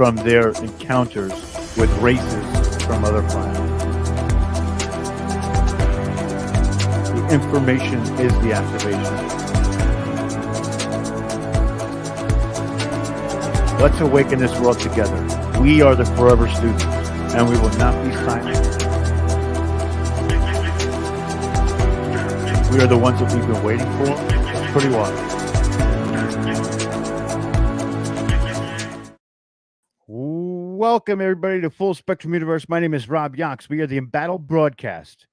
from their encounters with races from other planets. The information is the activation. Let's awaken this world together. We are the forever students, and we will not be silent. We are the ones that we've been waiting for. That's pretty wild. Welcome, everybody, to Full Spectrum Universe. My name is Rob Yox. We are the embattled broadcast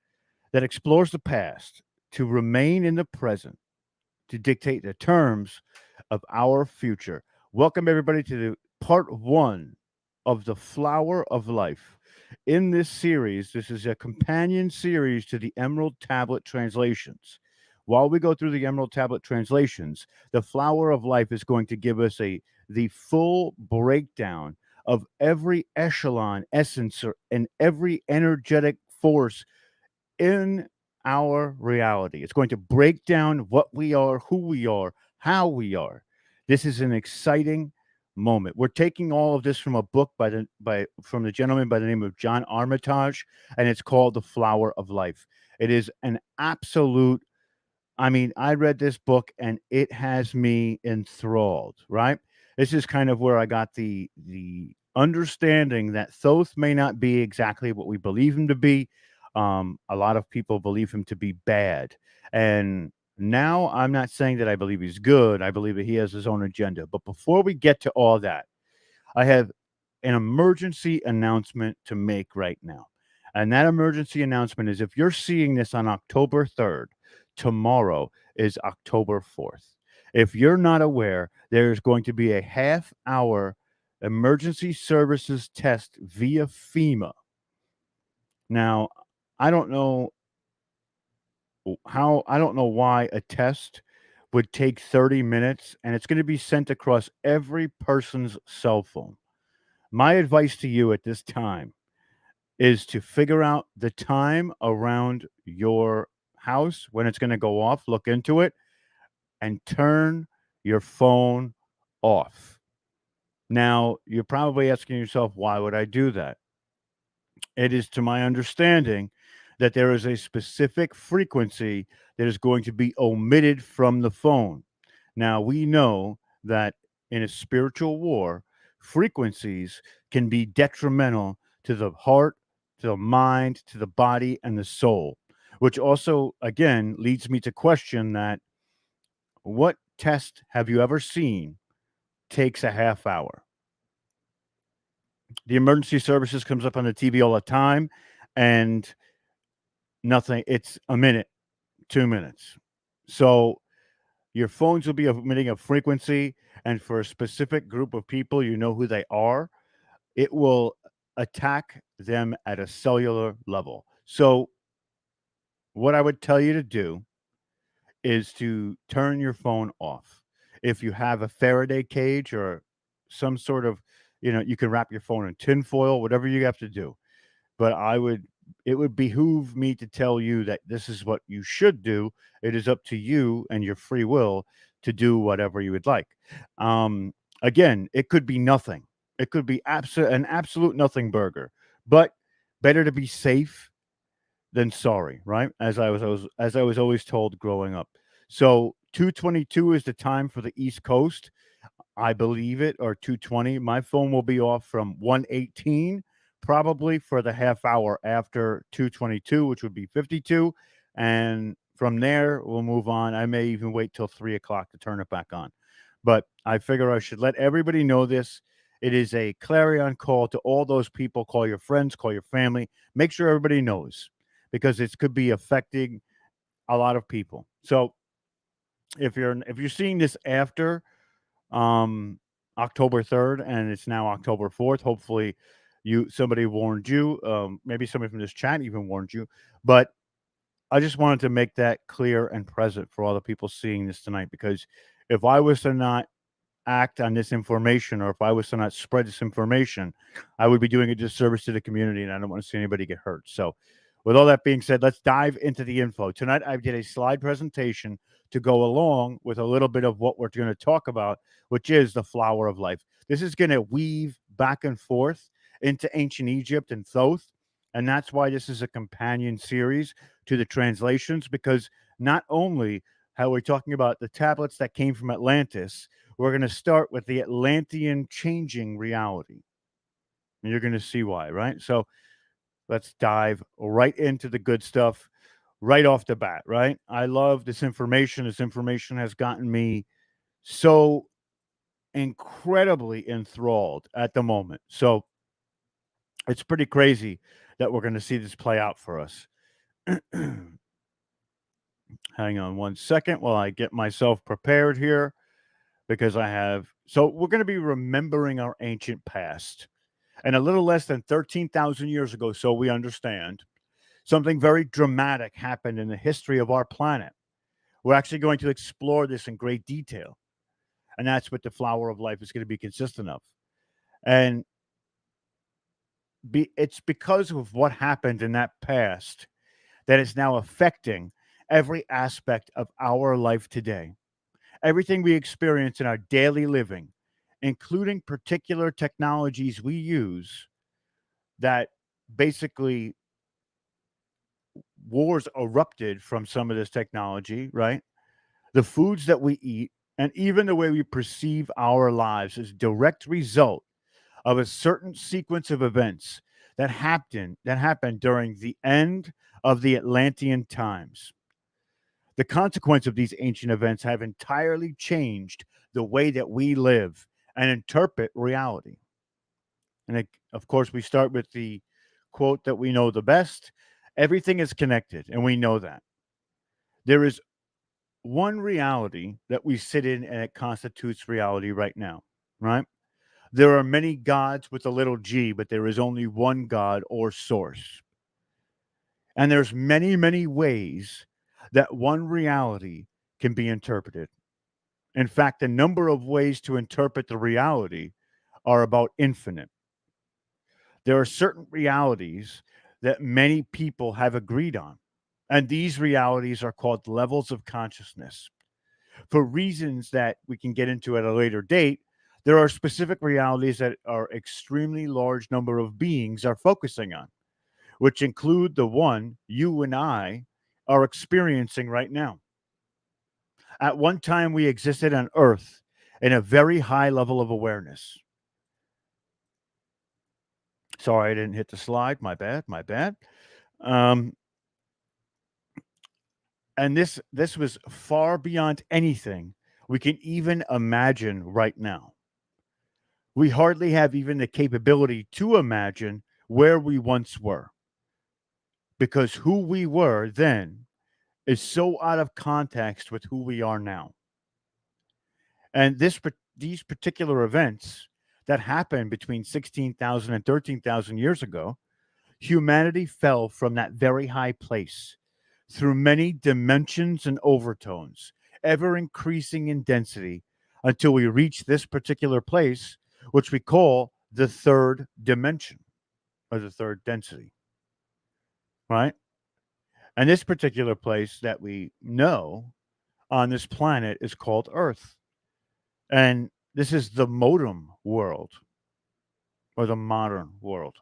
that explores the past to remain in the present, to dictate the terms of our future. Welcome, everybody, to part one of the Flower of Life. In this series, this is a companion series to the Emerald Tablet translations. While we go through the Emerald Tablet translations, the Flower of Life is going to give us the full breakdown of every echelon, essence, and every energetic force in our reality. It's going to break down what we are, who we are, how we are. This is an exciting moment. We're taking all of this from a book from the gentleman by the name of John Armitage, and it's called The Flower of Life. It is an absolute, I read this book and it has me enthralled, right? This is kind of where I got the understanding that Thoth may not be exactly what we believe him to be. A lot of people believe him to be bad. And now I'm not saying that I believe he's good. I believe that he has his own agenda. But before we get to all that, I have an emergency announcement to make right now. And that emergency announcement is, if you're seeing this on October 3rd, tomorrow is October 4th. If you're not aware, there's going to be a half-hour emergency services test via FEMA. Now, I don't know why a test would take 30 minutes, and it's going to be sent across every person's cell phone. My advice to you at this time is to figure out the time around your house when it's going to go off, look into it, and turn your phone off. Now, you're probably asking yourself, why would I do that? It is to my understanding that there is a specific frequency that is going to be omitted from the phone. Now, we know that in a spiritual war, frequencies can be detrimental to the heart, to the mind, to the body, and the soul, which also, again, leads me to question that what test have you ever seen takes a half hour? The emergency services comes up on the TV all the time, and nothing. It's a minute, 2 minutes. So your phones will be emitting a frequency, and for a specific group of people, you know who they are, it will attack them at a cellular level. So what I would tell you to do is to turn your phone off. If you have a Faraday cage or some sort of, you can wrap your phone in tinfoil, whatever you have to do. But it would behoove me to tell you that this is what you should do. It is up to you and your free will to do whatever you would like. Again, it could be nothing. It could be an absolute nothing burger, but better to be safe than sorry, right? As I was always told growing up. So 2:22 is the time for the East Coast. I believe it, or 2:20. My phone will be off from 1:18, probably for the half hour after 2:22, which would be 52. And from there, we'll move on. I may even wait till 3 o'clock to turn it back on. But I figure I should let everybody know this. It is a clarion call to all those people. Call your friends, call your family. Make sure everybody knows, because it could be affecting a lot of people. So if you're seeing this after October 3rd and it's now October 4th, hopefully somebody warned you. Maybe somebody from this chat even warned you. But I just wanted to make that clear and present for all the people seeing this tonight, because if I was to not act on this information, or if I was to not spread this information, I would be doing a disservice to the community, and I don't want to see anybody get hurt. So with all that being said, let's dive into the info. Tonight, I did a slide presentation to go along with a little bit of what we're going to talk about, which is the Flower of Life. This is going to weave back and forth into ancient Egypt and Thoth. And that's why this is a companion series to the translations, because not only how we're talking about the tablets that came from Atlantis, we're going to start with the Atlantean changing reality. And you're going to see why, right? So let's dive right into the good stuff right off the bat, right? I love this information. This information has gotten me so incredibly enthralled at the moment. So it's pretty crazy that we're going to see this play out for us. Hang on one second while I get myself prepared here, because we're going to be remembering our ancient past. And a little less than 13,000 years ago, so we understand, something very dramatic happened in the history of our planet. We're actually going to explore this in great detail. And that's what the flower of life is going to be consistent of. And it's because of what happened in that past that is now affecting every aspect of our life today. Everything we experience in our daily living, including particular technologies we use that basically wars erupted from some of this technology, right? The foods that we eat, and even the way we perceive our lives is a direct result of a certain sequence of events that happened during the end of the Atlantean times. The consequence of these ancient events have entirely changed the way that we live and interpret reality. And of course, we start with the quote that we know the best: everything is connected, and we know that. There is one reality that we sit in, and it constitutes reality right now, right? There are many gods with a little g, but there is only one God or source. And there's many, many ways that one reality can be interpreted. In fact, the number of ways to interpret the reality are about infinite. There are certain realities that many people have agreed on, and these realities are called levels of consciousness. For reasons that we can get into at a later date, there are specific realities that our extremely large number of beings are focusing on, which include the one you and I are experiencing right now. At one time, we existed on Earth in a very high level of awareness. Sorry, I didn't hit the slide. My bad. My bad. Um, and this was far beyond anything we can even imagine right now. We hardly have even the capability to imagine where we once were, because who we were then is so out of context with who we are now. And these particular events that happened between 16,000 and 13,000 years ago, humanity fell from that very high place through many dimensions and overtones, ever increasing in density until we reach this particular place, which we call the third dimension or the third density, right? And this particular place that we know on this planet is called Earth. And this is the modem world or the modern world.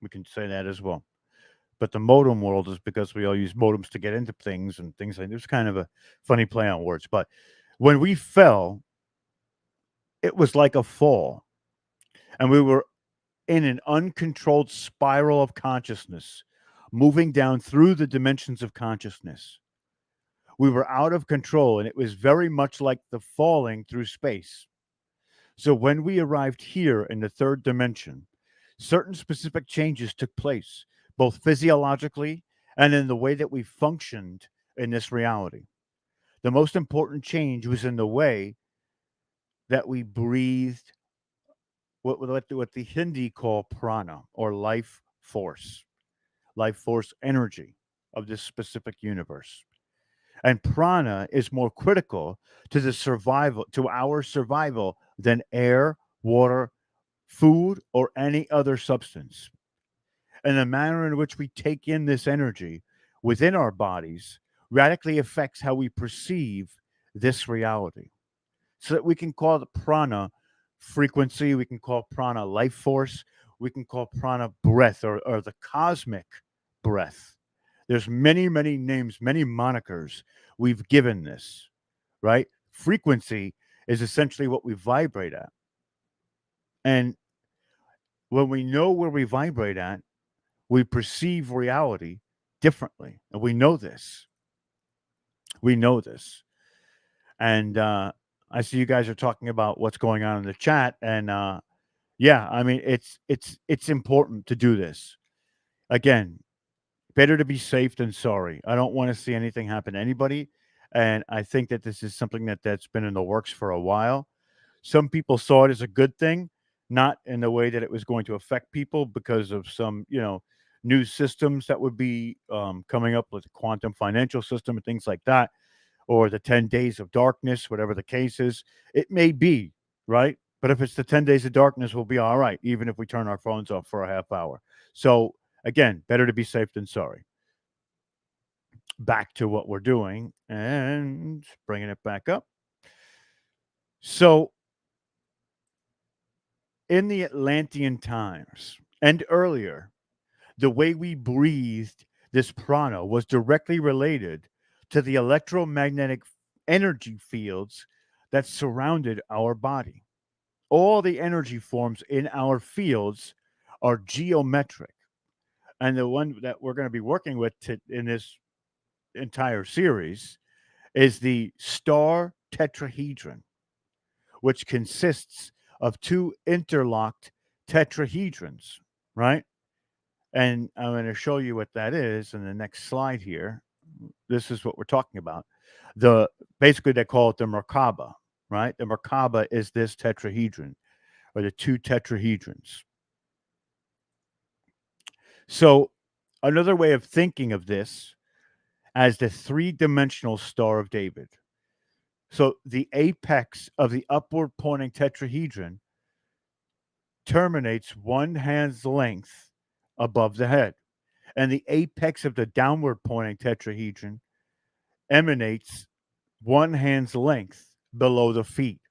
We can say that as well. But the modem world is because we all use modems to get into things and things like this. Kind of a funny play on words. But when we fell, it was like a fall. And we were in an uncontrolled spiral of consciousness, moving down through the dimensions of consciousness. We were out of control, and it was very much like the falling through space. So when we arrived here in the third dimension, certain specific changes took place, both physiologically and in the way that we functioned in this reality. The most important change was in the way that we breathed what the Hindi call prana, or life force energy of this specific universe. And prana is more critical to our survival than air, water, food, or any other substance. And the manner in which we take in this energy within our bodies radically affects how we perceive this reality. So that we can call the prana frequency. We can call prana life force. We can call prana breath, or the cosmic breath. There's many, many names, many monikers we've given this, right? Frequency is essentially what we vibrate at. And when we know where we vibrate at, we perceive reality differently. And we know this. We know this. And I see you guys are talking about what's going on in the chat. And yeah, I mean, it's important to do this. Again, better to be safe than sorry. I don't want to see anything happen to anybody. And I think that this is something that's been in the works for a while. Some people saw it as a good thing, not in the way that it was going to affect people because of some, new systems that would be coming up with the quantum financial system and things like that, or the 10 days of darkness, whatever the case is. It may be, right? But if it's the 10 days of darkness, we'll be all right, even if we turn our phones off for a half hour. So, again, better to be safe than sorry. Back to what we're doing and bringing it back up. So, in the Atlantean times and earlier, the way we breathed this prana was directly related to the electromagnetic energy fields that surrounded our body. All the energy forms in our fields are geometric. And the one that we're going to be working with in this entire series is the star tetrahedron, which consists of two interlocked tetrahedrons, right? And I'm going to show you what that is in the next slide here. This is what we're talking about. Basically they call it the Mer-Ka-Ba, right? The Mer-Ka-Ba is this tetrahedron, or the two tetrahedrons. So another way of thinking of this as the three-dimensional Star of David. So the apex of the upward pointing tetrahedron terminates one hand's length above the head, and the apex of the downward pointing tetrahedron emanates one hand's length below the feet.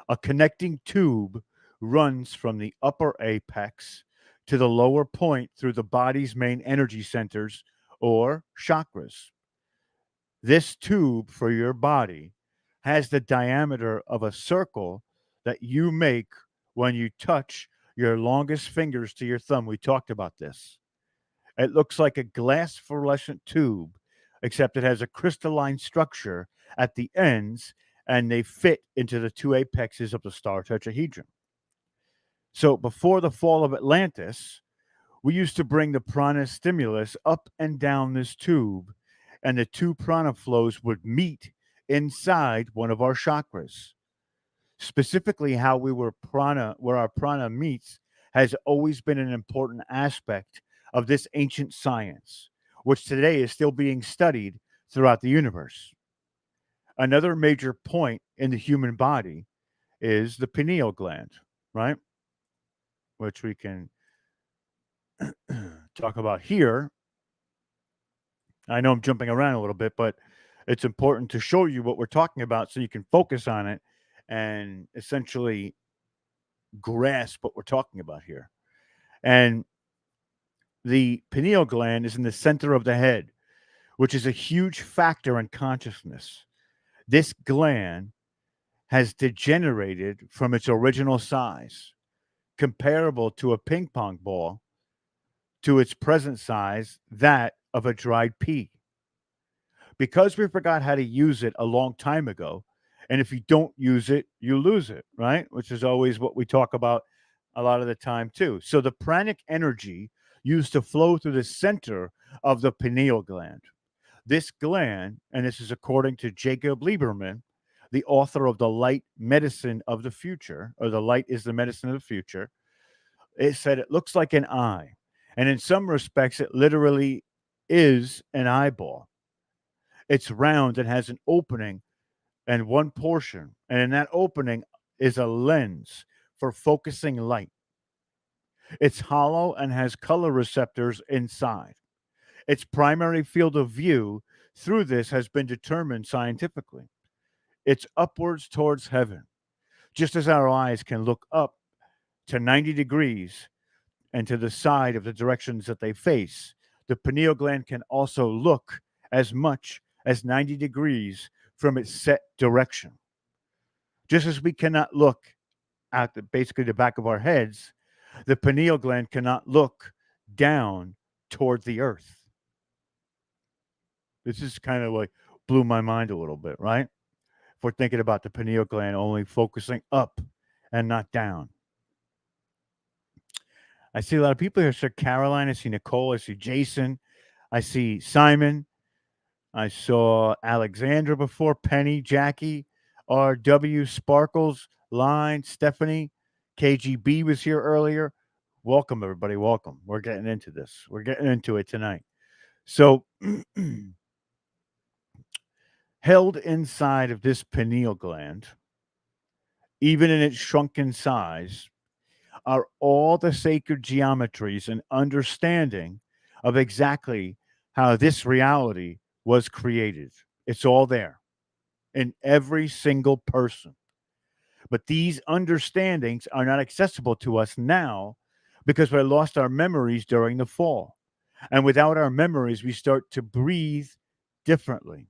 A connecting tube runs from the upper apex to the lower point through the body's main energy centers, or chakras. This tube for your body has the diameter of a circle that you make when you touch your longest fingers to your thumb. We talked about this. It looks like a glass fluorescent tube, except it has a crystalline structure at the ends, and they fit into the two apexes of the star tetrahedron. So before the fall of Atlantis, we used to bring the prana stimulus up and down this tube, and the two prana flows would meet inside one of our chakras. Specifically, where our prana meets, has always been an important aspect of this ancient science, which today is still being studied throughout the universe. Another major point in the human body is the pineal gland, right? Which we can talk about here. I know I'm jumping around a little bit, but it's important to show you what we're talking about so you can focus on it and essentially grasp what we're talking about here. And the pineal gland is in the center of the head, which is a huge factor in consciousness. This gland has degenerated from its original size, comparable to a ping pong ball, to its present size, that of a dried pea. Because we forgot how to use it a long time ago, and if you don't use it, you lose it, right? Which is always what we talk about a lot of the time, too. So the pranic energy used to flow through the center of the pineal gland. This gland, and this is according to Jacob Lieberman, the author of The Light Medicine of the Future, or The Light is the Medicine of the Future, it said it looks like an eye. And in some respects, it literally is an eyeball. It's round and has an opening and one portion. And in that opening is a lens for focusing light. It's hollow and has color receptors inside. Its primary field of view through this has been determined scientifically. It's upwards towards heaven. Just as our eyes can look up to 90 degrees and to the side of the directions that they face, the pineal gland can also look as much as 90 degrees from its set direction. Just as we cannot look at basically the back of our heads, the pineal gland cannot look down toward the earth. This is kind of like blew my mind a little bit, right? If we're thinking about the pineal gland only focusing up and not down. I see a lot of people here. I see Caroline, I see Nicole, I see Jason, I see Simon, I saw Alexandra before, Penny, Jackie, RW, Sparkles, Line, Stephanie, KGB was here earlier. Welcome, everybody. Welcome. We're getting into this. We're getting into it tonight. So, held inside of this pineal gland, even in its shrunken size, are all the sacred geometries and understanding of exactly how this reality was created. It's all there in every single person. But these understandings are not accessible to us now because we lost our memories during the fall. And without our memories, we start to breathe differently.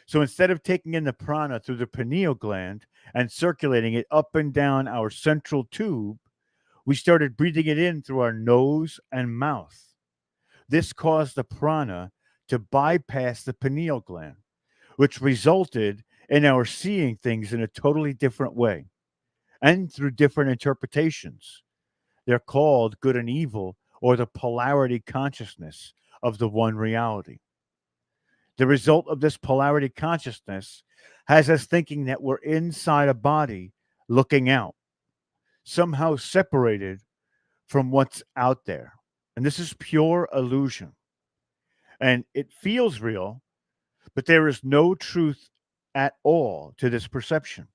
So instead of taking in the prana through the pineal gland and circulating it up and down our central tube, we started breathing it in through our nose and mouth. This caused the prana to bypass the pineal gland, which resulted in our seeing things in a totally different way and through different interpretations. They're called good and evil, or the polarity consciousness of the one reality. The result of this polarity consciousness has us thinking that we're inside a body looking out, somehow separated from what's out there. And this is pure illusion. And it feels real, but there is no truth at all to this perception.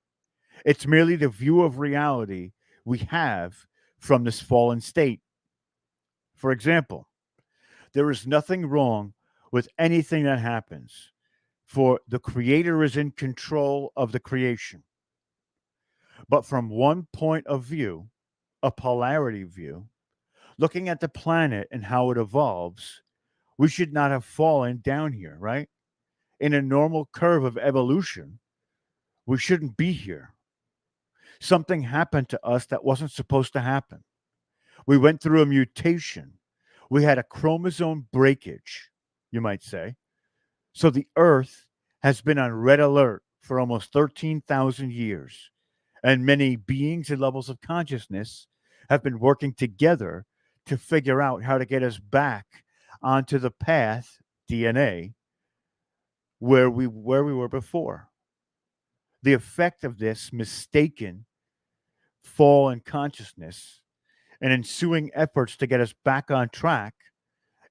It's merely the view of reality we have from this fallen state. For example, there is nothing wrong with anything that happens, for the Creator is in control of the creation. But from one point of view, a polarity view, looking at the planet and how it evolves, we should not have fallen down here, right? In a normal curve of evolution, we shouldn't be here. Something happened to us that wasn't supposed to happen. We went through a mutation. We had a chromosome breakage, you might say. So the Earth has been on red alert for almost 13,000 years. And many beings and levels of consciousness have been working together to figure out how to get us back onto the path, DNA, where we were before. The effect of this mistaken fall in consciousness and ensuing efforts to get us back on track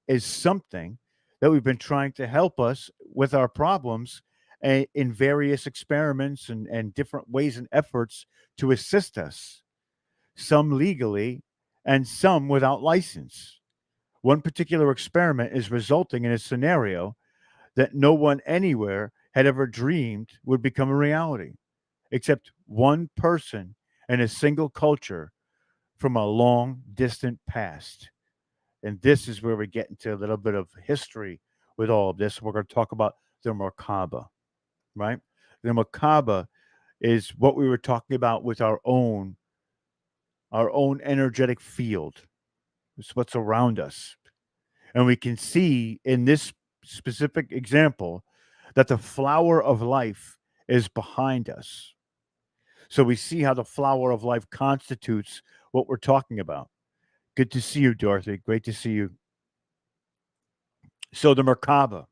is something that we've been trying to help us with our problems in various experiments and different ways and efforts to assist us, some legally and some without license. One particular experiment is resulting in a scenario that no one anywhere had ever dreamed would become a reality, except one person in a single culture from a long, distant past. And this is where we get into a little bit of history with all of this. We're going to talk about the Mer-Ka-Ba, right? The Mer-Ka-Ba is what we were talking about with our own energetic field. It's what's around us. And we can see in this specific example that the flower of life is behind us. So we see how the flower of life constitutes what we're talking about. Good to see you, Dorothy. Great to see you. So the Mer-Ka-Ba.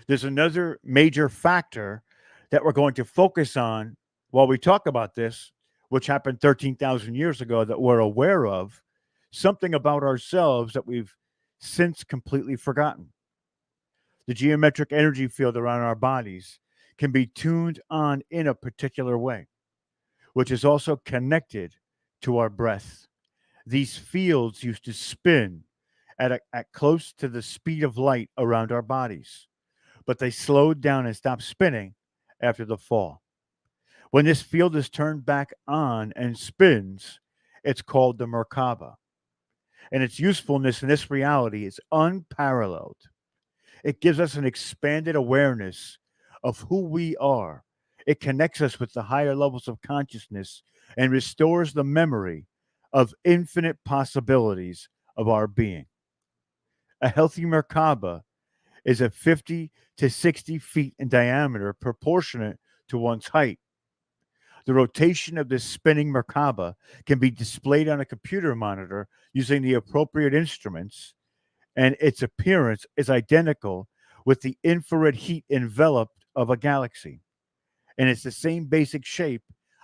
There's another major factor that we're going to focus on while we talk about this, which happened 13,000 years ago that we're aware of, something about ourselves that we've since completely forgotten. The geometric energy field around our bodies can be tuned on in a particular way, which is also connected to our breath. These fields used to spin at close to the speed of light around our bodies, but they slowed down and stopped spinning after the fall. When this field is turned back on and spins, it's called the Mer-Ka-Ba. And its usefulness in this reality is unparalleled. It gives us an expanded awareness of who we are. It connects us with the higher levels of consciousness and restores the memory of infinite possibilities of our being. A healthy Mer-Ka-Ba is a 50 to 60 feet in diameter, proportionate to one's height. The rotation of this spinning Mer-Ka-Ba can be displayed on a computer monitor using the appropriate instruments, and its appearance is identical with the infrared heat enveloped of a galaxy. And it's the same basic shape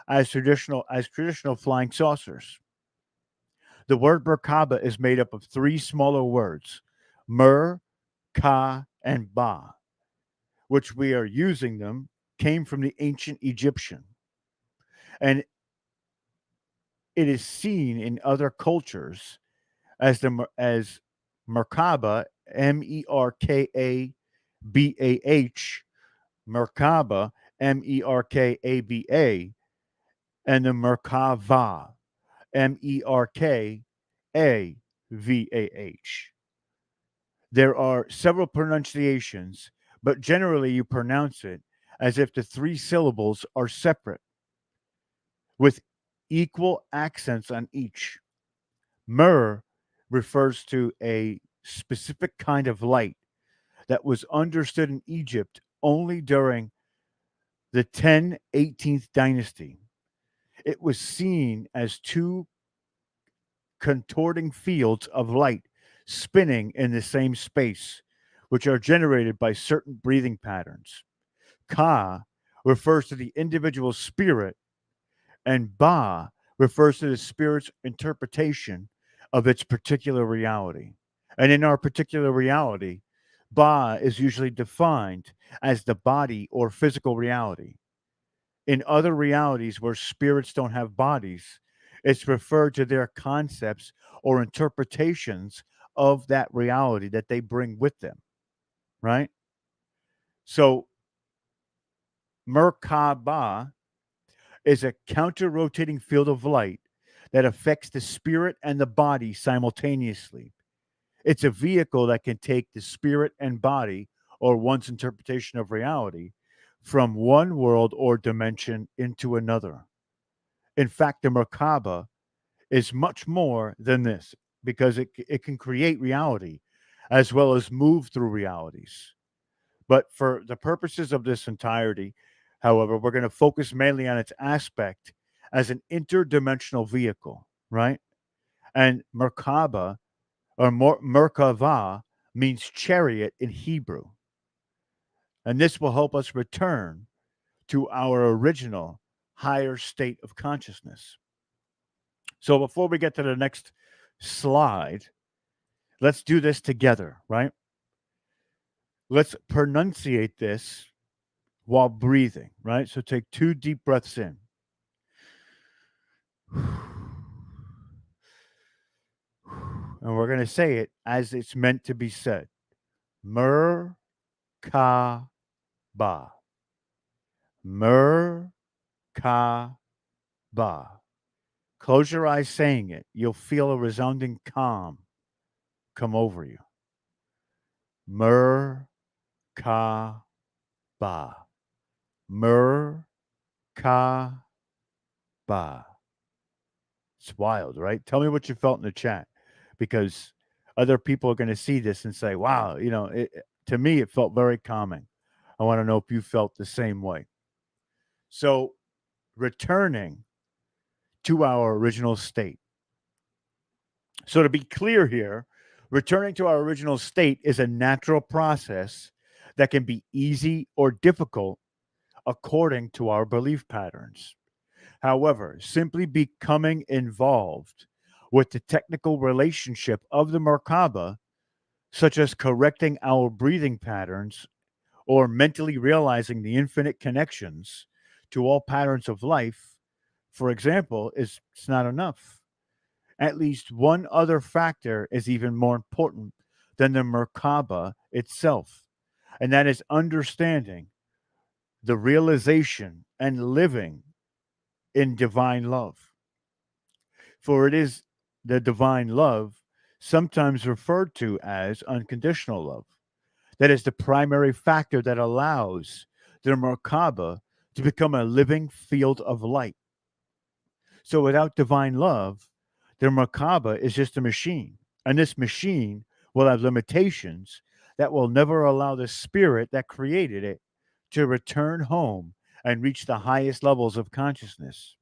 as traditional flying saucers. The word Mer-Ka-Ba is made up of three smaller words: Mer, Ka, and Ba, which we are using them, came from the ancient Egyptian. And it is seen in other cultures as Merkaba, Merkabah, Merkaba, Merkaba, and the Merkava, Merkavah. There are several pronunciations, but generally you pronounce it as if the three syllables are separate, with equal accents on each. Mer refers to a specific kind of light that was understood in Egypt only during the 10-18th dynasty. It was seen as two contorting fields of light spinning in the same space, which are generated by certain breathing patterns. Ka refers to the individual spirit, and Ba refers to the spirit's interpretation of its particular reality. And in our particular reality, Ba is usually defined as the body or physical reality. In other realities where spirits don't have bodies, it's referred to their concepts or interpretations of that reality that they bring with them, right? So, Merkaba is a counter rotating field of light that affects the spirit and the body simultaneously. It's a vehicle that can take the spirit and body, or one's interpretation of reality, from one world or dimension into another. In fact, the Merkaba is much more than this because it can create reality as well as move through realities. But for the purposes of this entirety, however, we're going to focus mainly on its aspect as an interdimensional vehicle, right? And Merkaba or Merkava means chariot in Hebrew. And this will help us return to our original higher state of consciousness. So before we get to the next slide, let's do this together, right? Let's pronunciate this while breathing, right? So take 2 deep breaths in. And we're going to say it as it's meant to be said. Mer-Ka-Ba. Mer-Ka-Ba. Close your eyes saying it. You'll feel a resounding calm come over you. Mer-Ka-Ba. Mer-Ka-Ba. It's wild, right? Tell me what you felt in the chat, because other people are going to see this and say, wow, to me, it felt very calming. I want to know if you felt the same way. So, returning to our original state. So, to be clear here, returning to our original state is a natural process that can be easy or difficult according to our belief patterns. However, simply becoming involved with the technical relationship of the Merkaba, such as correcting our breathing patterns or mentally realizing the infinite connections to all patterns of life, for example, is it's not enough. At least one other factor is even more important than the Merkaba itself, and that is understanding the realization and living in divine love. For it is the divine love, sometimes referred to as unconditional love, that is the primary factor that allows the Mer-Ka-Ba to become a living field of light. So without divine love, the Mer-Ka-Ba is just a machine. And this machine will have limitations that will never allow the spirit that created it to return home and reach the highest levels of consciousness.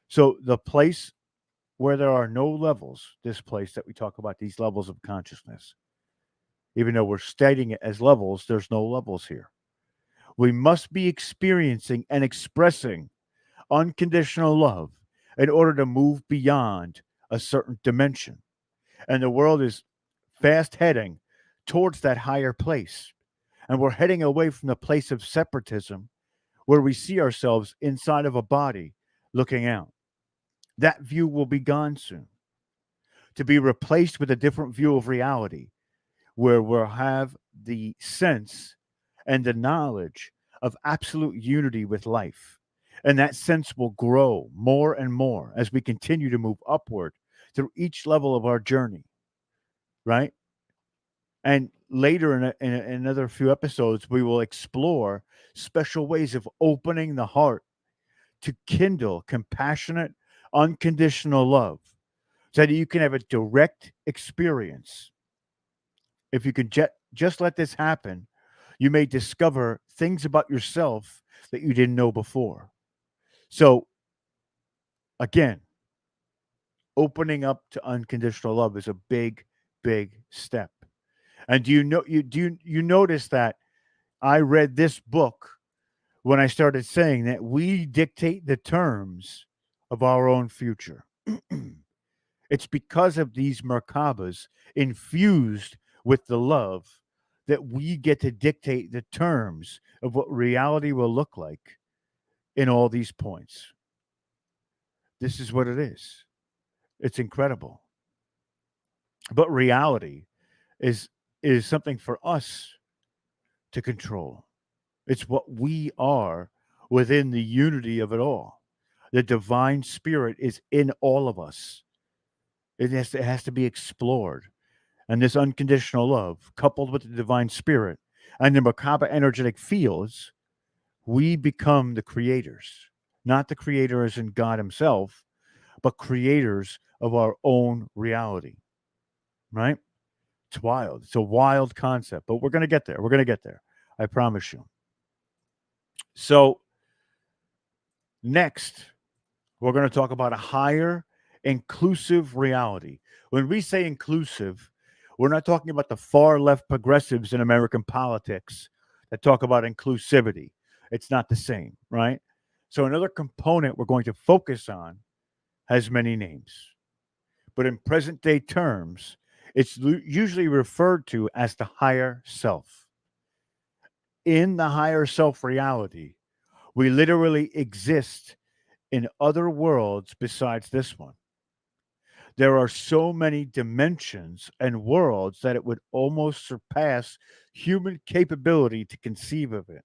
So the place where there are no levels, this place that we talk about, these levels of consciousness, even though we're stating it as levels, there's no levels here. We must be experiencing and expressing unconditional love in order to move beyond a certain dimension. And the world is fast heading towards that higher place. And we're heading away from the place of separatism where we see ourselves inside of a body looking out. That view will be gone soon to be replaced with a different view of reality where we'll have the sense and the knowledge of absolute unity with life. And that sense will grow more and more as we continue to move upward through each level of our journey, right? And later in another few episodes, we will explore special ways of opening the heart to kindle compassionate, unconditional love so that you can have a direct experience. If you can just let this happen, you may discover things about yourself that you didn't know before. So, again, opening up to unconditional love is a big, big step. And do you notice that I read this book when I started saying that we dictate the terms of our own future? It's because of these Merkabas infused with the love that we get to dictate the terms of what reality will look like in all these points. This is what it is. It's incredible. But reality is is something for us to control. It's what we are within the unity of it all. The divine spirit is in all of us. It has to be explored. And this unconditional love, coupled with the divine spirit and the Merkaba energetic fields, we become the creators. Not the creator as in God himself, but creators of our own reality. Right? It's wild. It's a wild concept, but we're going to get there. We're going to get there. I promise you. So, next, we're going to talk about a higher inclusive reality. When we say inclusive, we're not talking about the far left progressives in American politics that talk about inclusivity. It's not the same, right? So, another component we're going to focus on has many names, but in present day terms, it's usually referred to as the higher self. In the higher self reality, we literally exist in other worlds besides this one. There are so many dimensions and worlds that it would almost surpass human capability to conceive of it.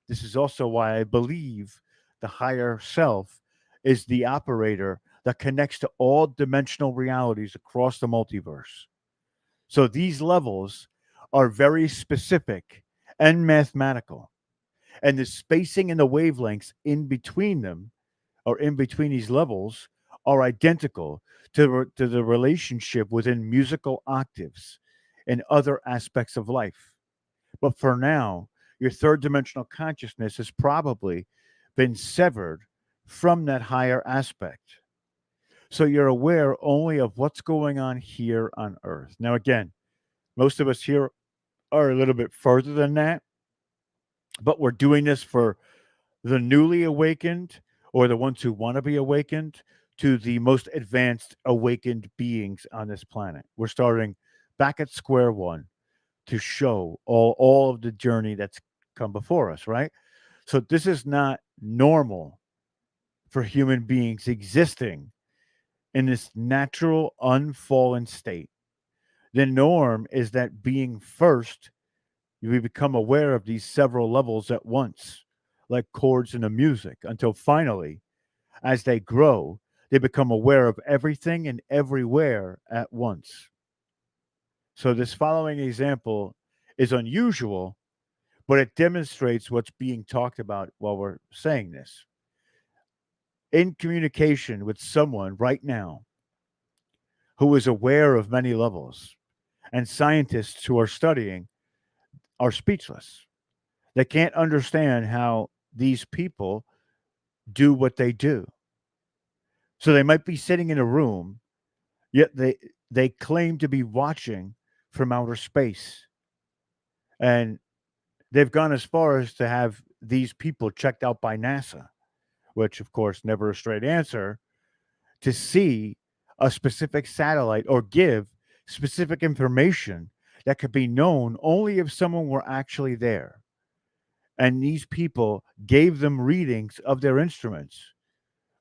This is also why I believe the higher self is the operator that connects to all dimensional realities across the multiverse. So these levels are very specific and mathematical, and the spacing and the wavelengths in between them or in between these levels are identical to the relationship within musical octaves and other aspects of life. But for now, your third dimensional consciousness has probably been severed from that higher aspect. So you're aware only of what's going on here on Earth. Now, again, most of us here are a little bit further than that, but we're doing this for the newly awakened or the ones who want to be awakened to the most advanced awakened beings on this planet. We're starting back at square one to show all of the journey that's come before us, right? So this is not normal for human beings existing in this natural unfallen state. The norm is that being first, we become aware of these several levels at once, like chords in a music until finally, as they grow, they become aware of everything and everywhere at once. So, this following example is unusual, but it demonstrates what's being talked about while we're saying this. In communication with someone right now who is aware of many levels, and scientists who are studying are speechless. They can't understand how these people do what they do. So they might be sitting in a room, yet they claim to be watching from outer space. And they've gone as far as to have these people checked out by NASA, which of course never a straight answer, to see a specific satellite or give specific information that could be known only if someone were actually there. And these people gave them readings of their instruments,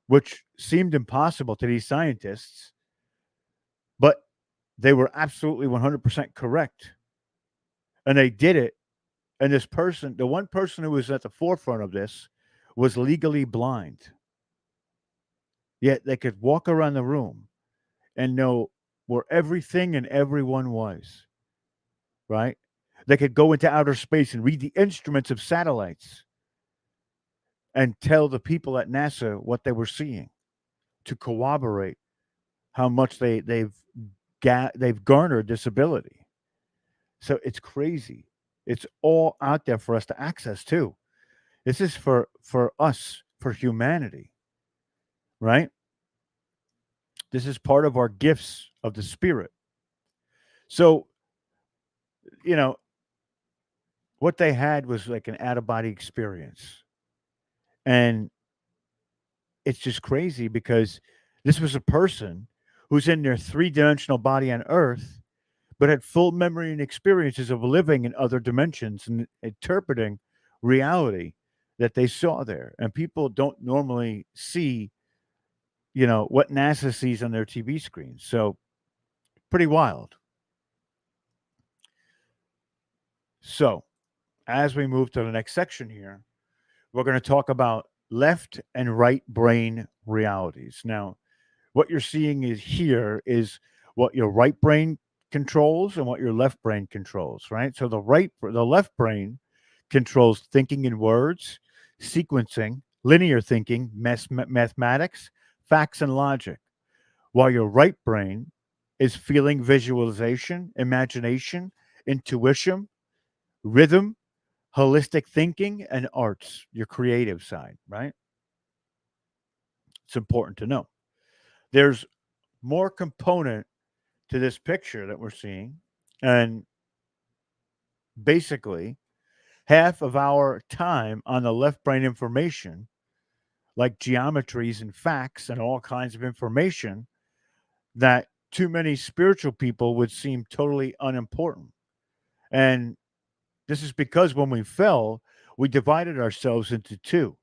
which seemed impossible to these scientists, but they were absolutely 100% correct. And they did it. And this person, the one person who was at the forefront of this, was legally blind. Yet they could walk around the room and know where everything and everyone was, right? They could go into outer space and read the instruments of satellites and tell the people at NASA what they were seeing to corroborate how much they've garnered this ability. So it's crazy. It's all out there for us to access too. This is for us, for humanity, right? This is part of our gifts of the spirit. So, you know, what they had was like an out of body experience. And it's just crazy because this was a person who's in their three-dimensional body on Earth, but had full memory and experiences of living in other dimensions and interpreting reality that they saw there. And people don't normally see, what NASA sees on their TV screens. So pretty wild. So as we move to the next section here, we're going to talk about left and right brain realities. Now, what you're seeing is here is what your right brain controls and what your left brain controls, right? So the left brain controls thinking in words, sequencing, linear thinking, mathematics, facts, and logic, while your right brain is feeling, visualization, imagination, intuition, rhythm, holistic thinking, and arts, your creative side, right? It's important to know. There's more component to this picture that we're seeing. And basically, half of our time on the left brain information, like geometries and facts and all kinds of information that too many spiritual people would seem totally unimportant. And this is because when we fell, we divided ourselves into two,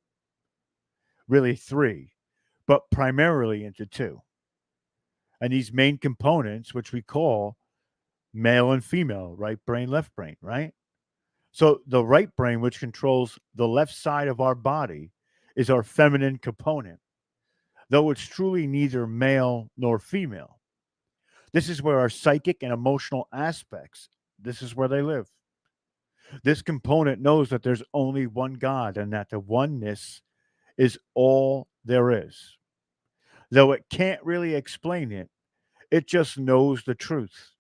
really three, but primarily into two. And these main components, which we call male and female, right brain, left brain, right? So the right brain, which controls the left side of our body, is our feminine component, though it's truly neither male nor female. This is where our psychic and emotional aspects, this is where they live. This component knows that there's only one God and that the oneness is all there is. Though it can't really explain it, it just knows the truth.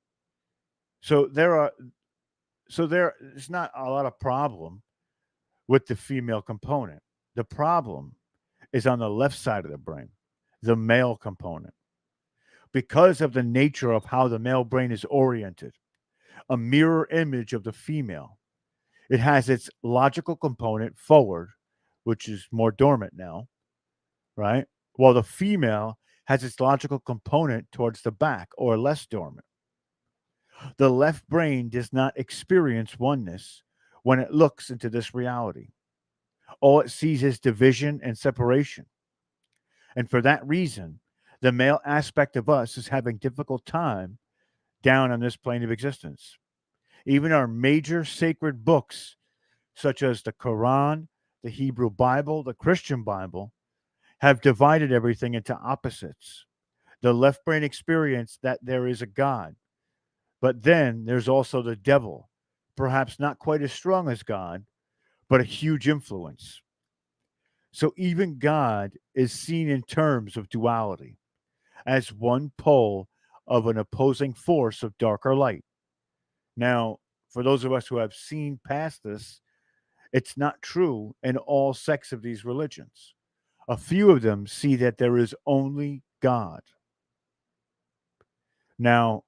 So there is not a lot of problem with the female component. The problem is on the left side of the brain, the male component. Because of the nature of how the male brain is oriented, a mirror image of the female, it has its logical component forward, which is more dormant now, right? While the female has its logical component towards the back or less dormant. The left brain does not experience oneness when it looks into this reality. All it sees is division and separation. And for that reason, the male aspect of us is having difficult time down on this plane of existence. Even our major sacred books, such as the Quran, the Hebrew Bible, the Christian Bible, have divided everything into opposites. The left brain experience that there is a God, but then there's also the devil, perhaps not quite as strong as God, but a huge influence. So even God is seen in terms of duality, as one pole of an opposing force of dark or light. Now, for those of us who have seen past this, it's not true in all sects of these religions. A few of them see that there is only God. Now,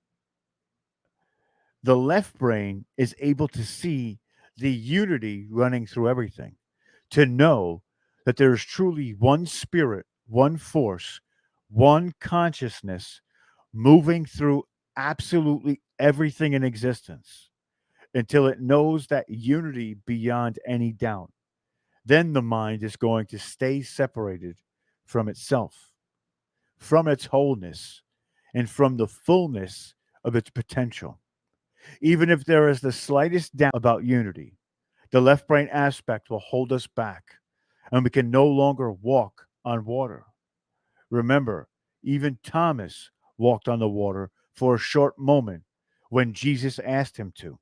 the left brain is able to see the unity running through everything, to know that there is truly one spirit, one force, one consciousness moving through absolutely everything in existence until it knows that unity beyond any doubt. Then the mind is going to stay separated from itself, from its wholeness, and from the fullness of its potential. Even if there is the slightest doubt about unity, the left brain aspect will hold us back, and we can no longer walk on water. Remember, even Thomas walked on the water for a short moment when Jesus asked him to.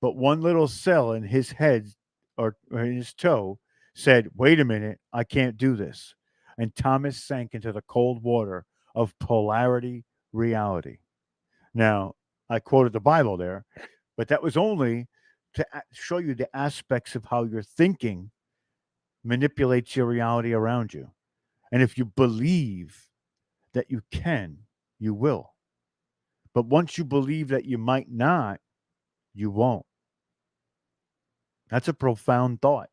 But one little cell in his head or in his toe said, "Wait a minute, I can't do this." And Thomas sank into the cold water of polarity reality. Now, I quoted the Bible there, but that was only to show you the aspects of how your thinking manipulates your reality around you. And if you believe that you can, you will. But once you believe that you might not, you won't. That's a profound thought.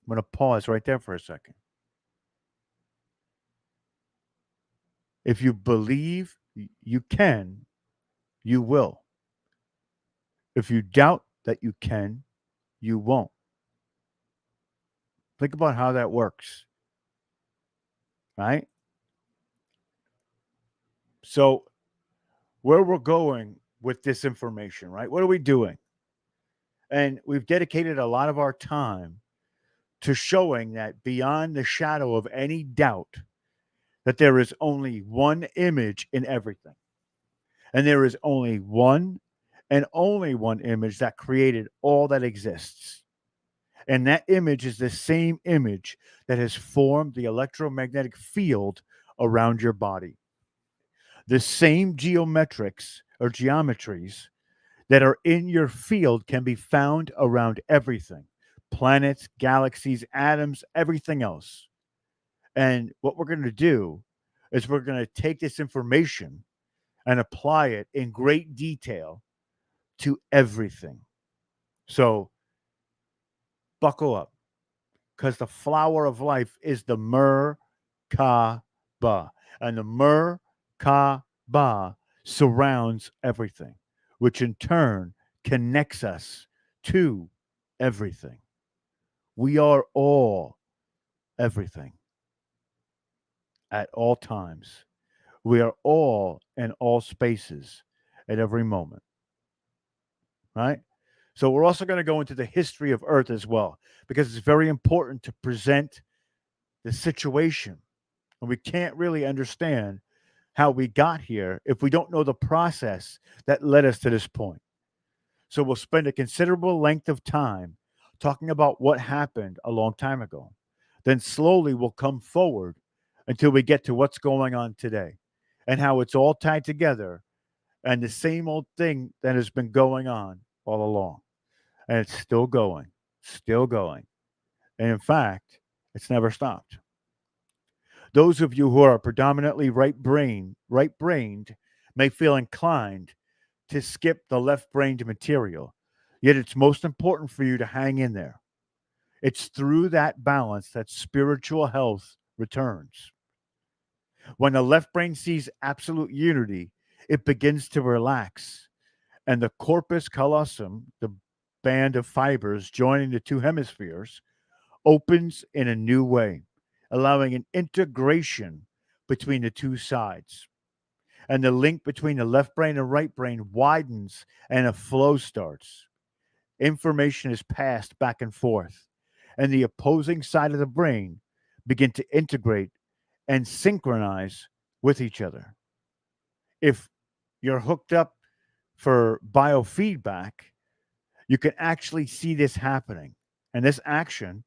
I'm going to pause right there for a second. If you believe you can, you will. If you doubt that you can, you won't. Think about how that works, right? So, where we're going with this information, right? What are we doing? And we've dedicated a lot of our time to showing that beyond the shadow of any doubt, that there is only one image in everything. And there is only one and only one image that created all that exists. And that image is the same image that has formed the electromagnetic field around your body. The same geometrics or geometries that are in your field can be found around everything: planets, galaxies, atoms, everything else. And what we're going to do is we're going to take this information and apply it in great detail to everything. So buckle up, because the flower of life is the Mer-Ka-Ba. And the Mer-Ka-Ba surrounds everything, which in turn connects us to everything. We are all everything at all times. We are all in all spaces at every moment, right? So we're also going to go into the history of Earth as well, because it's very important to present the situation. And we can't really understand how we got here if we don't know the process that led us to this point. So we'll spend a considerable length of time talking about what happened a long time ago. Then slowly we'll come forward until we get to what's going on today and how it's all tied together and the same old thing that has been going on all along. And it's still going, still going. And in fact, it's never stopped. Those of you who are predominantly right brained may feel inclined to skip the left brained material. Yet it's most important for you to hang in there. It's through that balance that spiritual health returns. When the left brain sees absolute unity, it begins to relax, and the corpus callosum, the band of fibers joining the two hemispheres, opens in a new way, allowing an integration between the two sides. And the link between the left brain and right brain widens and a flow starts. Information is passed back and forth. and the opposing side of the brain begin to integrate and synchronize with each other. If you're hooked up for biofeedback, you can actually see this happening. And this action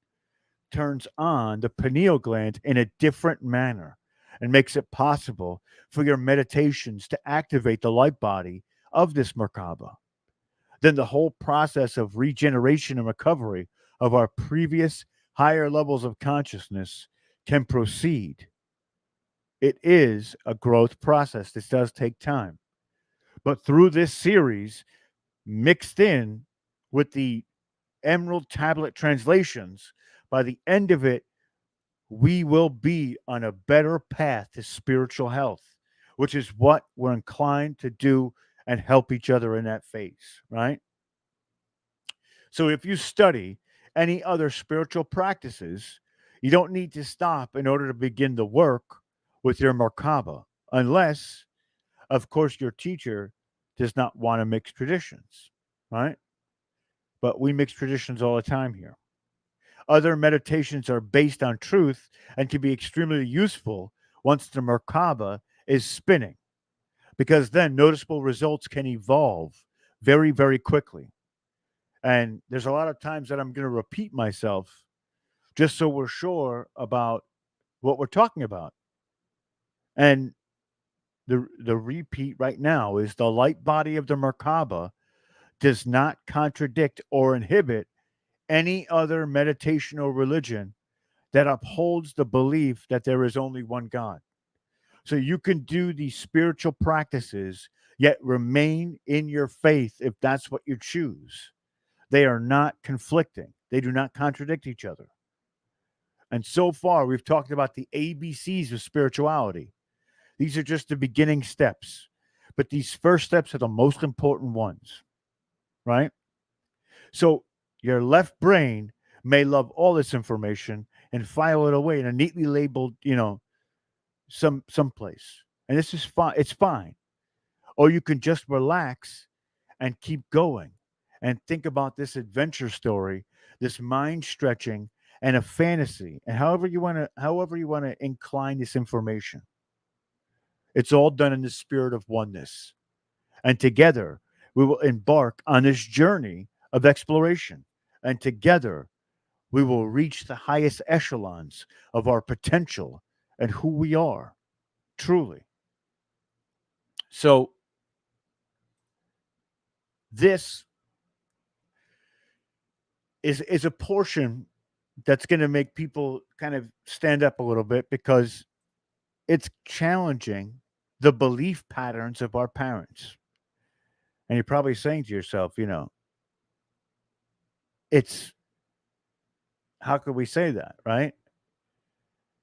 turns on the pineal gland in a different manner and makes it possible for your meditations to activate the light body of this Mer-Ka-Ba. Then the whole process of regeneration and recovery of our previous higher levels of consciousness can proceed. It is a growth process. This does take time. But through this series, mixed in with the Emerald Tablet translations, by the end of it, we will be on a better path to spiritual health, which is what we're inclined to do and help each other in that phase, right? So if you study any other spiritual practices, you don't need to stop in order to begin the work with your Mer-Ka-Ba, unless, of course, your teacher does not want to mix traditions, right? But we mix traditions all the time here. Other meditations are based on truth and can be extremely useful once the Mer-Ka-Ba is spinning, because then noticeable results can evolve very, very quickly. And there's a lot of times that I'm going to repeat myself just so we're sure about what we're talking about. And the repeat right now is the light body of the Mer-Ka-Ba does not contradict or inhibit any other meditation or religion that upholds the belief that there is only one God. So you can do these spiritual practices, yet remain in your faith if that's what you choose. They are not conflicting, they do not contradict each other. And so far, we've talked about the ABCs of spirituality. These are just the beginning steps, but these first steps are the most important ones, right? So your left brain may love all this information and file it away in a neatly labeled, someplace. And this is fine. It's fine. Or you can just relax and keep going and think about this adventure story, this mind stretching and a fantasy, and however you want to incline this information. It's all done in the spirit of oneness. And together we will embark on this journey of exploration. And together we will reach the highest echelons of our potential and who we are truly. So this is a portion that's going to make people kind of stand up a little bit, because it's challenging the belief patterns of our parents. And you're probably saying to yourself, it's how could we say that, right?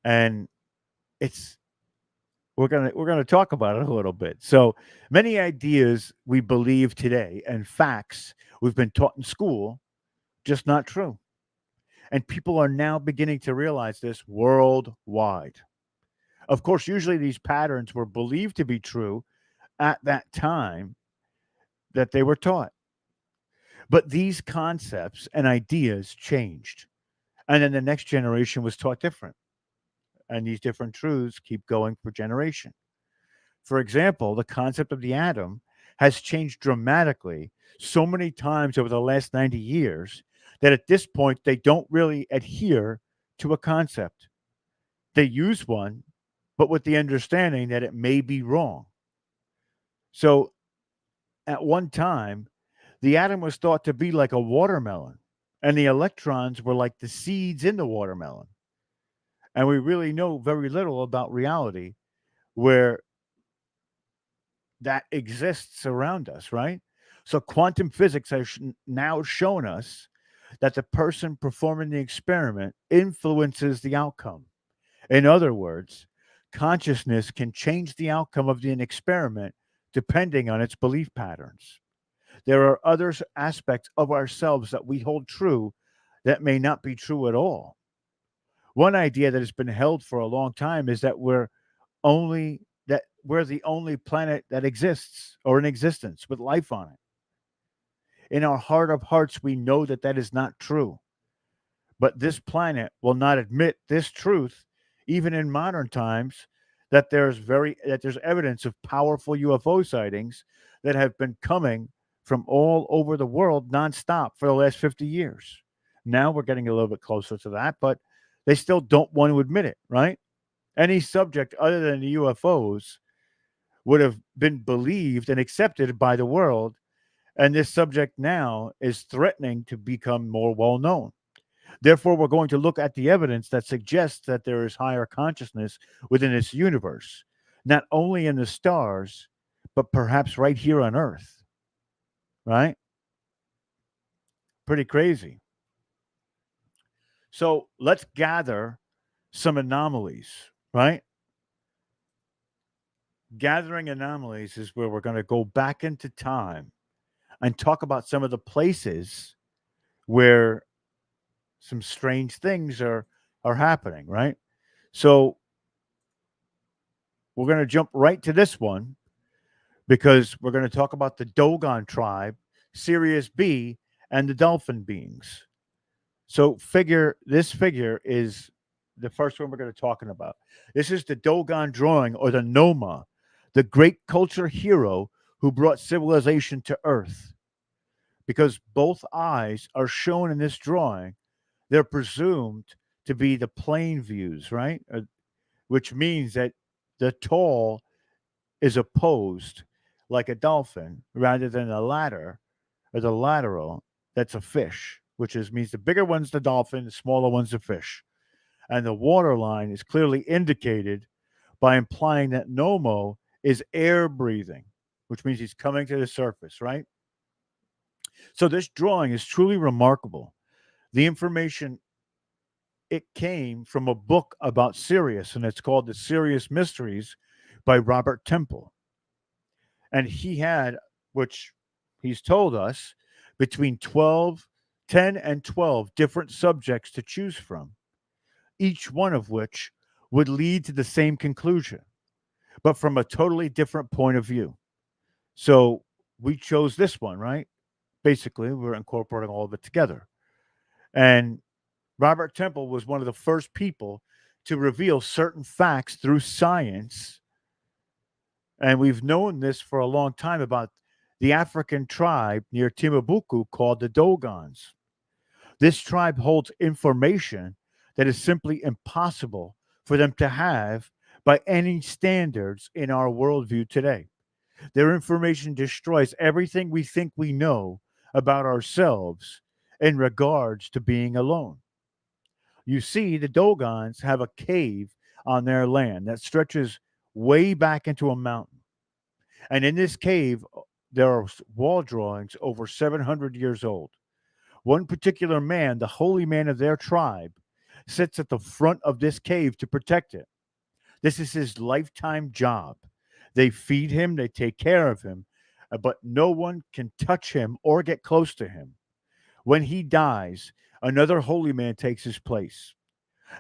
And it's we're gonna talk about it a little bit. So many ideas we believe today and facts we've been taught in school just not true. And people are now beginning to realize this worldwide. Of course, usually these patterns were believed to be true at that time that they were taught. But these concepts and ideas changed. And then the next generation was taught different. And these different truths keep going for generation. For example, the concept of the atom has changed dramatically so many times over the last 90 years that at this point they don't really adhere to a concept. They use one, but with the understanding that it may be wrong. So at one time, the atom was thought to be like a watermelon, and the electrons were like the seeds in the watermelon. And we really know very little about reality where that exists around us, right? So quantum physics has now shown us that the person performing the experiment influences the outcome. In other words, consciousness can change the outcome of an experiment depending on its belief patterns. There are other aspects of ourselves that we hold true that may not be true at all. One idea that has been held for a long time is that we're the only planet that exists or in existence with life on it. In our heart of hearts, we know that that is not true. But this planet will not admit this truth, even in modern times, that there's evidence of powerful UFO sightings that have been coming from all over the world nonstop for the last 50 years. Now we're getting a little bit closer to that, but they still don't want to admit it, right? Any subject other than the UFOs would have been believed and accepted by the world, and this subject now is threatening to become more well known. Therefore, we're going to look at the evidence that suggests that there is higher consciousness within this universe, not only in the stars, but perhaps right here on Earth, right? Pretty crazy. So let's gather some anomalies, right? Gathering anomalies is where we're going to go back into time and talk about some of the places where some strange things are happening, right? So we're going to jump right to this one because we're going to talk about the Dogon tribe, Sirius B, and the dolphin beings. So this figure is the first one we're going to talking about. This is the Dogon drawing, or the Noma, the great culture hero who brought civilization to Earth. Because both eyes are shown in this drawing, they're presumed to be the plane views, right? Which means that the tall is opposed like a dolphin rather than a ladder or the lateral that's a fish, which is means the bigger one's the dolphin, the smaller one's the fish. And the water line is clearly indicated by implying that Nomo is air breathing, which means he's coming to the surface, right? So this drawing is truly remarkable. The information, it came from a book about Sirius, and it's called The Sirius Mysteries by Robert Temple. And he had, which he's told us, between 10 and 12 different subjects to choose from, each one of which would lead to the same conclusion, but from a totally different point of view. So we chose this one, right? Basically, we're incorporating all of it together. And Robert Temple was one of the first people to reveal certain facts through science. And we've known this for a long time about the African tribe near Timbuktu called the Dogons. This tribe holds information that is simply impossible for them to have by any standards in our worldview today. Their information destroys everything we think we know about ourselves in regards to being alone. You see, the Dogons have a cave on their land that stretches way back into a mountain. And in this cave, there are wall drawings over 700 years old. One particular man, the holy man of their tribe, sits at the front of this cave to protect it. This is his lifetime job. They feed him, they take care of him, but no one can touch him or get close to him. When he dies, another holy man takes his place.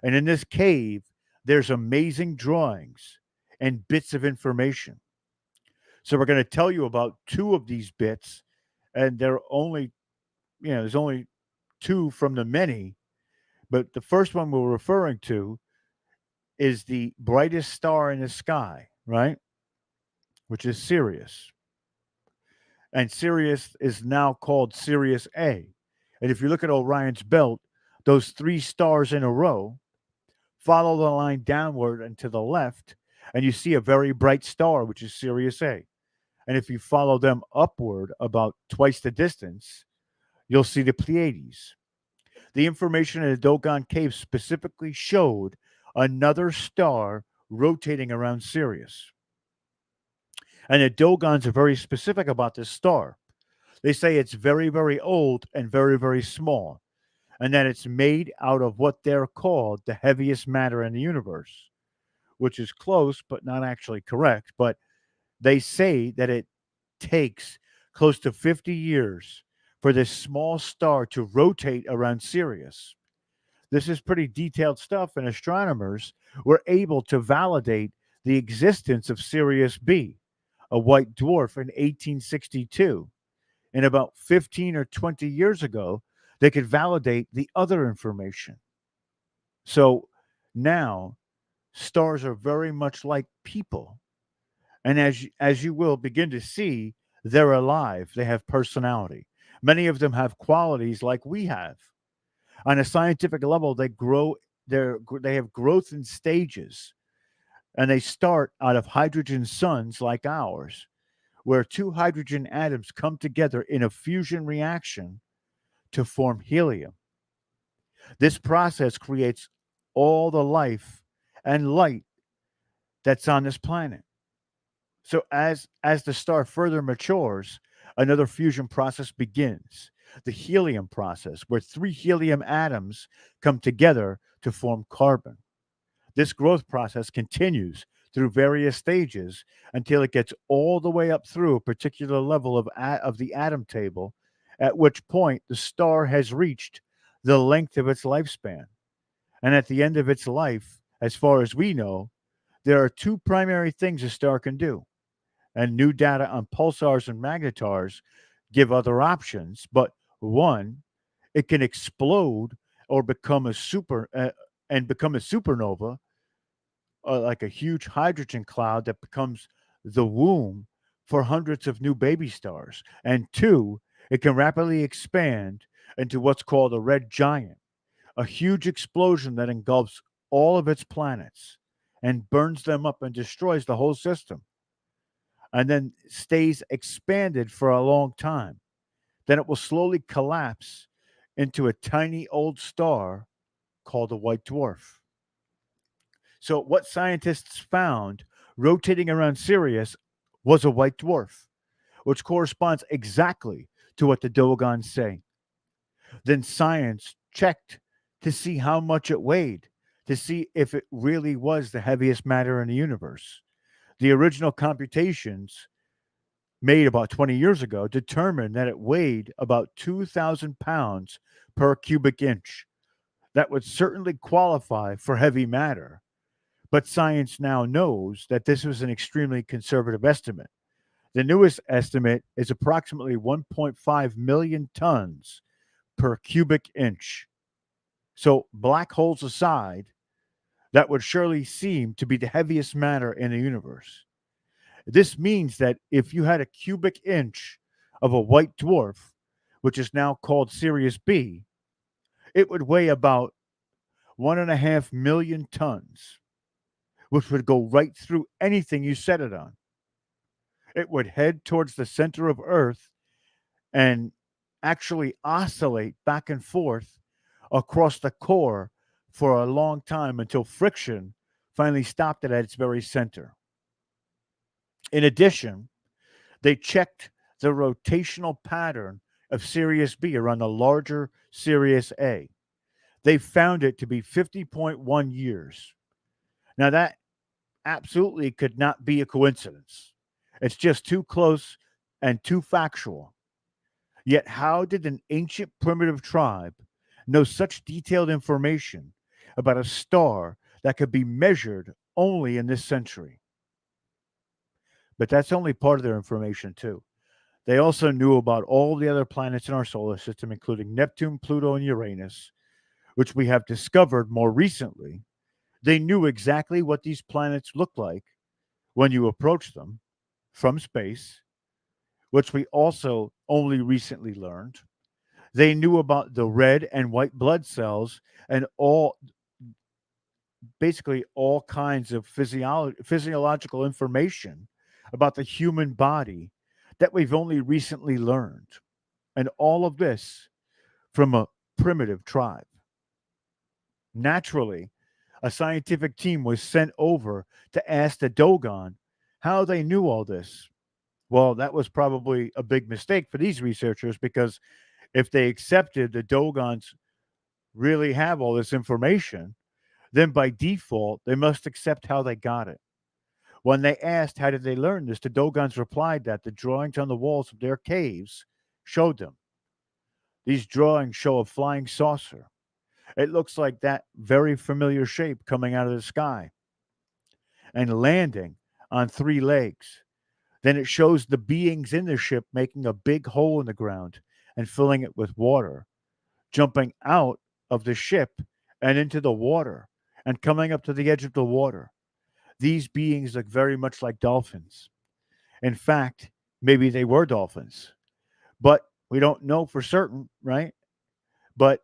And in this cave, there's amazing drawings and bits of information. So we're going to tell you about two of these bits, and they're only, there's only two from the many. But the first one we're referring to is the brightest star in the sky, right? Which is Sirius. And Sirius is now called Sirius A. And if you look at Orion's belt, those three stars in a row, follow the line downward and to the left, and you see a very bright star, which is Sirius A. And if you follow them upward about twice the distance, you'll see the Pleiades. The information in the Dogon cave specifically showed another star rotating around Sirius. And the Dogons are very specific about this star. They say it's very, very old and very, very small, and that it's made out of what they're called the heaviest matter in the universe, which is close but not actually correct. But they say that it takes close to 50 years for this small star to rotate around Sirius. This is pretty detailed stuff, and astronomers were able to validate the existence of Sirius B, a white dwarf, in 1862. And about 15 or 20 years ago, they could validate the other information. So now stars are very much like people. And as you will begin to see, they're alive. They have personality. Many of them have qualities like we have. On a scientific level, they grow. They have growth in stages, and they start out of hydrogen suns like ours, where two hydrogen atoms come together in a fusion reaction to form helium. This process creates all the life and light that's on this planet. So as the star further matures, another fusion process begins. The helium process, where three helium atoms come together to form carbon. This growth process continues through various stages until it gets all the way up through a particular level of the atom table, at which point the star has reached the length of its lifespan. And at the end of its life, as far as we know, there are two primary things a star can do, and new data on pulsars and magnetars give other options. But one, it can explode or become a supernova, like a huge hydrogen cloud that becomes the womb for hundreds of new baby stars. And two, it can rapidly expand into what's called a red giant, a huge explosion that engulfs all of its planets and burns them up and destroys the whole system, and then stays expanded for a long time. Then it will slowly collapse into a tiny old star called a white dwarf. So, what scientists found rotating around Sirius was a white dwarf, which corresponds exactly to what the Dogons say. Then science checked to see how much it weighed, to see if it really was the heaviest matter in the universe. The original computations made about 20 years ago determined that it weighed about 2,000 pounds per cubic inch. That would certainly qualify for heavy matter. But science now knows that this was an extremely conservative estimate. The newest estimate is approximately 1.5 million tons per cubic inch. So, black holes aside, that would surely seem to be the heaviest matter in the universe. This means that if you had a cubic inch of a white dwarf, which is now called Sirius B, it would weigh about 1.5 million tons, which would go right through anything you set it on. It would head towards the center of Earth and actually oscillate back and forth across the core for a long time until friction finally stopped it at its very center. In addition, they checked the rotational pattern of Sirius B around the larger Sirius A. They found it to be 50.1 years. Now, that absolutely could not be a coincidence. It's just too close and too factual. Yet, how did an ancient primitive tribe know such detailed information about a star that could be measured only in this century? But that's only part of their information, too. They also knew about all the other planets in our solar system, including Neptune, Pluto, and Uranus, which we have discovered more recently. They knew exactly what these planets look like when you approach them from space, which we also only recently learned. They knew about the red and white blood cells and basically all kinds of physiological information about the human body that we've only recently learned. And all of this from a primitive tribe. Naturally, a scientific team was sent over to ask the Dogon how they knew all this. Well, that was probably a big mistake for these researchers, because if they accepted the Dogons really have all this information, then by default, they must accept how they got it. When they asked how did they learn this, the Dogons replied that the drawings on the walls of their caves showed them. These drawings show a flying saucer. It looks like that very familiar shape coming out of the sky and landing on three legs. Then it shows the beings in the ship making a big hole in the ground and filling it with water, jumping out of the ship and into the water and coming up to the edge of the water. These beings look very much like dolphins. In fact, maybe they were dolphins, but we don't know for certain, right? But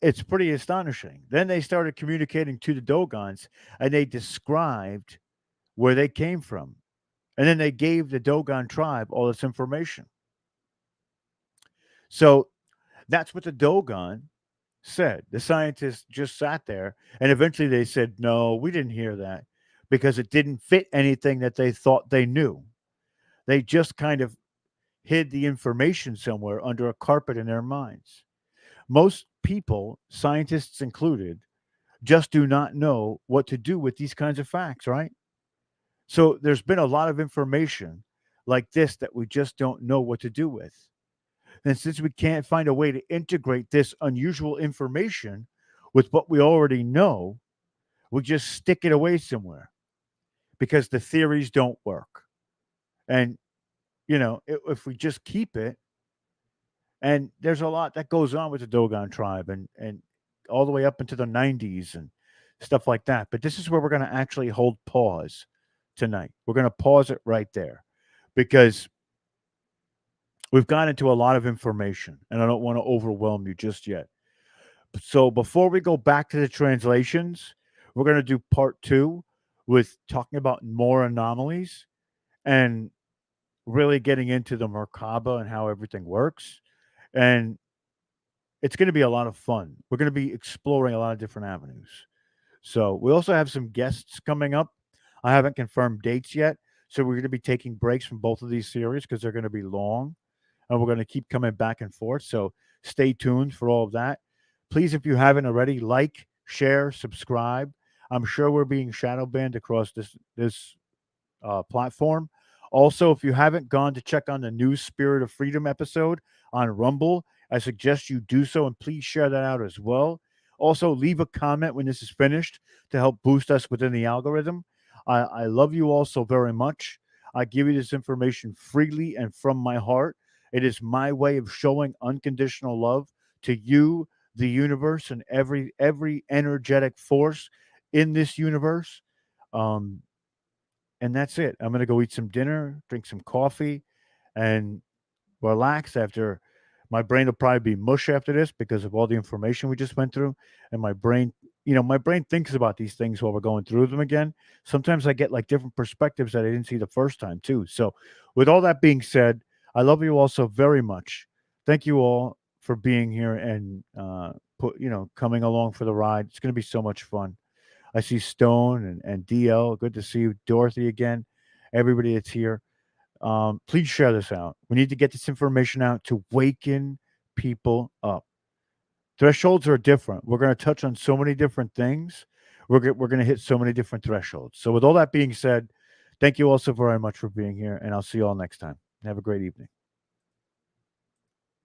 it's pretty astonishing. Then they started communicating to the Dogons and they described where they came from. And then they gave the Dogon tribe all this information. So that's what the Dogon said. The scientists just sat there and eventually they said, no, we didn't hear that because it didn't fit anything that they thought they knew. They just kind of hid the information somewhere under a carpet in their minds. Most people, scientists included, just do not know what to do with these kinds of facts, right? So there's been a lot of information like this that we just don't know what to do with. And since we can't find a way to integrate this unusual information with what we already know, we just stick it away somewhere because the theories don't work. And, if we just keep it, and there's a lot that goes on with the Dogon tribe and all the way up into the 90s and stuff like that. But this is where we're going to actually hold pause tonight. We're going to pause it right there because we've got into a lot of information and I don't want to overwhelm you just yet. So before we go back to the translations, we're going to do part 2 with talking about more anomalies and really getting into the Mer-Ka-Ba and how everything works. And it's going to be a lot of fun. We're going to be exploring a lot of different avenues. So we also have some guests coming up. I haven't confirmed dates yet. So we're going to be taking breaks from both of these series because they're going to be long and we're going to keep coming back and forth. So stay tuned for all of that. Please, if you haven't already, like, share, subscribe. I'm sure we're being shadow banned across this platform. Also, if you haven't gone to check on the new Spirit of Freedom episode on Rumble, I suggest you do so and please share that out as well. Also, leave a comment when this is finished to help boost us within the algorithm. I love you all so very much. I give you this information freely and from my heart. It is my way of showing unconditional love to you, the universe, and every energetic force in this universe. And that's it. I'm going to go eat some dinner, drink some coffee, and relax after. My brain will probably be mush after this because of all the information we just went through. And my brain thinks about these things while we're going through them again. Sometimes I get like different perspectives that I didn't see the first time too. So with all that being said, I love you all so very much. Thank you all for being here and coming along for the ride. It's going to be so much fun. I see Stone and DL. Good to see you, Dorothy, again. Everybody that's here. Please share this out. We need to get this information out to waken people up. Thresholds are different. We're going to touch on so many different things. We're going to hit so many different thresholds. So with all that being said, thank you all so very much for being here, and I'll see you all next time. Have a great evening.